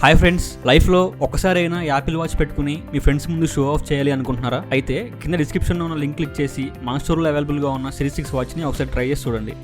Hi friends, లైఫ్లో ఒక్కసారైనా Apple watch పెట్టుకుని మీ ఫ్రెండ్స్ ముందు షో ఆఫ్ చేయాలి అనుకుంటున్నారా? అయితే కింద డిస్క్రిప్షన్లో ఉన్న లింక్ క్లిక్ చేసి మన స్టోర్లో అవైలబుల్గా ఉన్న సిరీస్ 6 వాచ్ని ఒకసారి ట్రై చేసి చూడండి.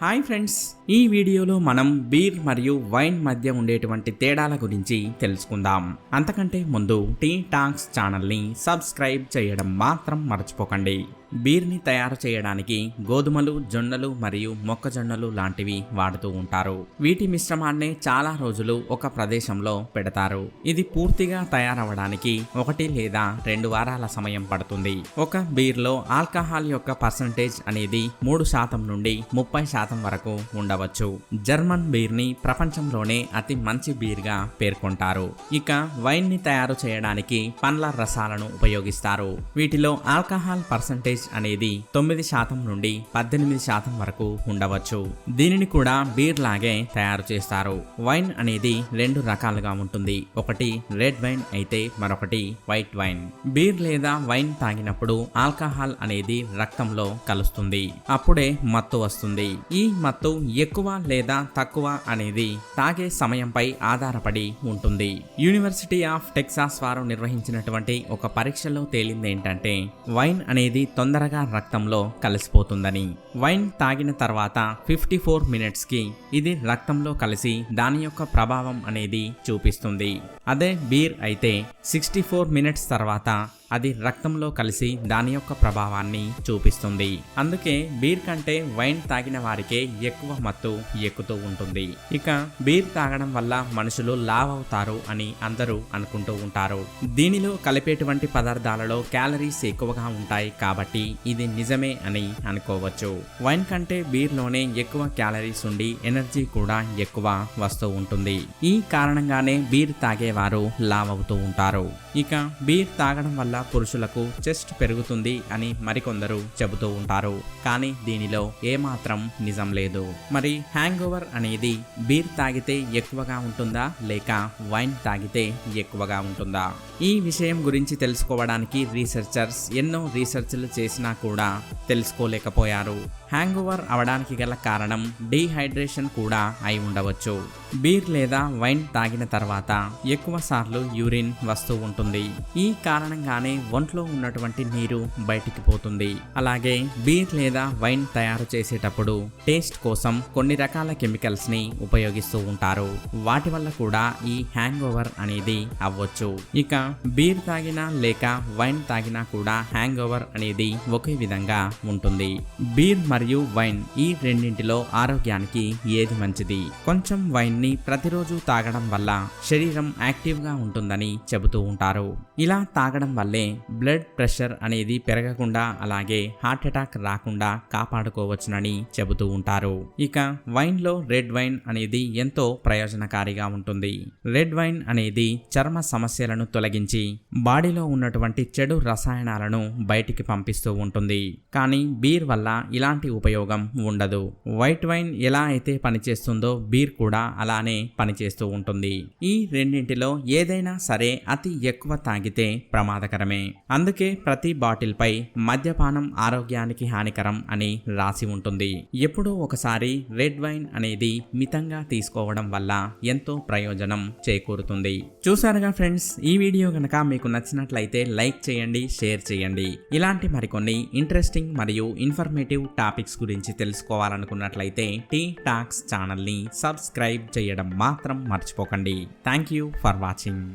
హాయ్ ఫ్రెండ్స్, ఈ వీడియోలో మనం బీర్ మరియు వైన్ మధ్య ఉండేటువంటి తేడాల గురించి తెలుసుకుందాం. అంతకంటే ముందు టీ టాక్స్ ఛానల్ని సబ్స్క్రైబ్ చేయడం మాత్రం మర్చిపోకండి. బీర్ని తయారు చేయడానికి గోధుమలు, జొన్నలు మరియు మొక్కజొన్నలు లాంటివి వాడుతూ ఉంటారు. వీటి మిశ్రమాన్నే చాలా రోజులు ఒక ప్రదేశంలో పెడతారు. ఇది పూర్తిగా తయారవడానికి 1 లేదా 2 వారాల సమయం పడుతుంది. ఒక బీర్లో ఆల్కహాల్ యొక్క పర్సంటేజ్ అనేది 3% నుండి 30% వరకు ఉండవచ్చు. జర్మన్ బీర్ని ప్రపంచంలోనే అతి మంచి బీర్గా పేర్కొంటారు. ఇక వైన్ ని తయారు చేయడానికి పండ్ల రసాలను ఉపయోగిస్తారు. వీటిలో ఆల్కహాల్ పర్సంటేజ్ అనేది 9% నుండి 18% వరకు ఉండవచ్చు. దీనిని కూడా బీర్ లాగే తయారు చేస్తారు. వైన్ అనేది 2 రకాలుగా ఉంటుంది. ఒకటి రెడ్ వైన్ అయితే మరొకటి వైట్ వైన్. బీర్ లేదా వైన్ తాగినప్పుడు ఆల్కహాల్ అనేది రక్తంలో కలుస్తుంది. అప్పుడే మత్తు వస్తుంది. ఈ మత్తు ఎక్కువ లేదా తక్కువ అనేది తాగే సమయంపై ఆధారపడి ఉంటుంది. యూనివర్సిటీ ఆఫ్ టెక్సాస్ వారు నిర్వహించినటువంటి ఒక పరీక్షలో తేలిందేంటంటే వైన్ అనేది తొందరగా రక్తంలో కలిసిపోతుందని. వైన్ తాగిన తర్వాత 54 మినిట్స్ కి ఇది రక్తంలో కలిసి దాని యొక్క ప్రభావం అనేది చూపిస్తుంది. అదే బీర్ అయితే 64 మినిట్స్ తర్వాత అది రక్తంలో కలిసి దాని యొక్క ప్రభావాన్ని చూపిస్తుంది. అందుకే బీర్ కంటే వైన్ తాగిన వారికే ఎక్కువ మత్తు ఎక్కుతూ ఉంటుంది. ఇక బీర్ తాగడం వల్ల మనుషులు లావ్ అవుతారు అని అందరూ అనుకుంటూ ఉంటారు. దీనిలో కలిపేటువంటి పదార్థాలలో క్యాలరీస్ ఎక్కువగా ఉంటాయి కాబట్టి ఇది నిజమే అని అనుకోవచ్చు. వైన్ కంటే బీర్లోనే ఎక్కువ క్యాలరీస్ ఉండి ఎనర్జీ కూడా ఎక్కువ వస్తూ ఉంటుంది. ఈ కారణంగానే బీర్ తాగేవారు లావ్ అవుతూ ఉంటారు. ఇక బీర్ తాగడం వల్ల పురుషులకు చెస్ట్ పెరుగుతుంది అని మరికొందరు చెబుతూ ఉంటారు. కానీ దీనిలో ఏమాత్రం నిజం లేదు. మరి హ్యాంగ్ ఓవర్ అనేది బీర్ తాగితే ఎక్కువగా ఉంటుందా లేక వైన్ తాగితే ఎక్కువగా ఉంటుందా? ఈ విషయం గురించి తెలుసుకోవడానికి రీసెర్చర్స్ ఎన్నో రీసెర్చ్లు చేసినా కూడా తెలుసుకోలేకపోయారు. హ్యాంగ్ ఓవర్ అవడానికి గల కారణం డీహైడ్రేషన్ కూడా అయి ఉండవచ్చు. బీర్ లేదా వైన్ తాగిన తర్వాత ఎక్కువ సార్లు యూరిన్ వస్తూ ఉంటుంది. ఈ కారణంగానే ఒంట్లో ఉన్నటువంటి నీరు బయటికి పోతుంది. అలాగే బీర్ లేదా వైన్ తయారు చేసేటప్పుడు టేస్ట్ కోసం కొన్ని రకాల కెమికల్స్ ని ఉపయోగిస్తూ ఉంటారు. వాటి వల్ల కూడా ఈ హ్యాంగ్ ఓవర్ అనేది అవ్వచ్చు. ఇక బీర్ తాగినా లేక వైన్ తాగినా కూడా హ్యాంగ్ ఓవర్ అనేది ఒకే విధంగా ఉంటుంది. బీర్ మరియు వైన్ ఈ రెండింటిలో ఆరోగ్యానికి ఏది మంచిది? కొంచెం వైన్ ని ప్రతిరోజు తాగడం వల్ల శరీరం యాక్టివ్ గా ఉంటుందని చెబుతూ ఉంటారు. ఇలా తాగడం వల్లే బ్లడ్ ప్రెషర్ అనేది పెరగకుండా అలాగే హార్ట్ అటాక్ రాకుండా కాపాడుకోవచ్చునని చెబుతూ ఉంటారు. ఇక వైన్ లో రెడ్ వైన్ అనేది ఎంతో ప్రయోజనకారిగా ఉంటుంది. రెడ్ వైన్ అనేది చర్మ సమస్యలను తొలగించి బాడీలో ఉన్నటువంటి చెడు రసాయనాలను బయటికి పంపిస్తూ ఉంటుంది. కానీ బీర్ వల్ల ఇలాంటి ఉపయోగం ఉండదు. వైట్ వైన్ ఎలా అయితే పనిచేస్తుందో బీర్ కూడా అలానే పనిచేస్తూ ఉంటుంది. ఈ రెండింటిలో ఏదైనా సరే అతి ఎక్కువ తాగితే ప్రమాదకరమే. అందుకే ప్రతి బాటిల్ పై మద్యపానం ఆరోగ్యానికి హానికరం అని రాసి ఉంటుంది. ఎప్పుడో ఒకసారి రెడ్ వైన్ అనేది మితంగా తీసుకోవడం వల్ల ఎంతో ప్రయోజనం చేకూరుతుంది. చూసారుగా ఫ్రెండ్స్, ఈ వీడియో గనక మీకు నచ్చినట్లయితే లైక్ చేయండి, షేర్ చేయండి. ఇలాంటి మరికొన్ని ఇంట్రెస్టింగ్ మరియు ఇన్ఫర్మేటివ్ టాపిక్స్ గురించి తెలుసుకోవాలనుకున్నట్లయితే టీ టాక్స్ ఛానల్ని సబ్స్క్రైబ్ చేయడం మాత్రం మర్చిపోకండి. Thank you for watching.